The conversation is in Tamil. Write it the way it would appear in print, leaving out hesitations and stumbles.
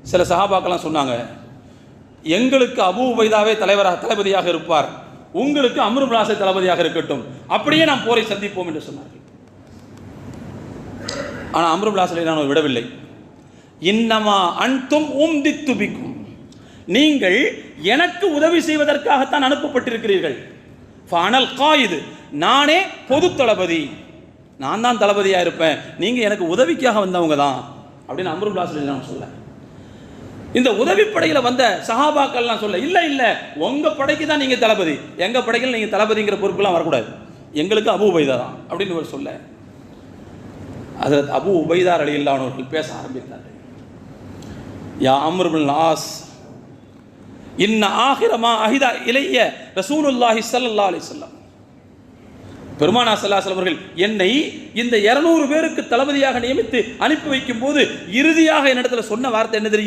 சில சஹாபாக்கெல்லாம் சொன்னாங்க, எங்களுக்கு அபூ உபைதாவே தளபதியாக இருப்பார், உங்களுக்கு அம்ரு இப்னு ஆஸ் தளபதியாக இருக்கட்டும், அப்படியே நாம் போரை சந்திப்போம் என்று சொன்னார்கள். ஆனால் அம்ரு இப்னு ஆஸ் நான் விடவில்லை. இன்னமா அன்தும் உம்தித்து பிக்கும், நீங்கள் எனக்கு உதவி செய்வதற்காகத்தான் அனுப்பப்பட்டிருக்கிறீர்கள். ஃபஅனல் காயிது, நானே பொது தளபதி, நான் தான் தளபதியாக இருப்பேன், நீங்கள் எனக்கு உதவிக்காக வந்தவங்க தான் அப்படின்னு அம்ரு இப்னு ஆஸ் நான் சொல்ல. இந்த உதவிப்படையில் வந்த சஹாபாக்கள்லாம் சொல்ல, இல்லை இல்லை உங்கள் படைக்கு தான் நீங்கள் தளபதி, எங்கள் படையில் நீங்கள் தளபதிங்கிற பொறுப்புலாம் வரக்கூடாது, எங்களுக்கு அபூ உபைதா தான் அப்படின்னு ஒரு சொல்ல. ஹஜ்ரத் அபூ உபைதா ரலியல்லாஹு அன்ஹு அவர்கள் பேச ஆரம்பித்தார்கள். யா அம்ர் இப்னு ஆஸ், இன்ன ஆகிரமா அஹிதா இலைய ரசூலுல்லாஹி ஸல்லல்லாஹு அலைஹி வஸல்லம், பெருமானா ஸல்லல்லாஹு அலைஹி வஸல்லம் அவர்கள் என்னை இந்த 200 பேருக்கு தளபதியாக நியமித்து அனுப்பி வைக்கும் போது இறுதியாக என்னிடத்தில் சொன்ன வார்த்தை என்ன தெரியும்?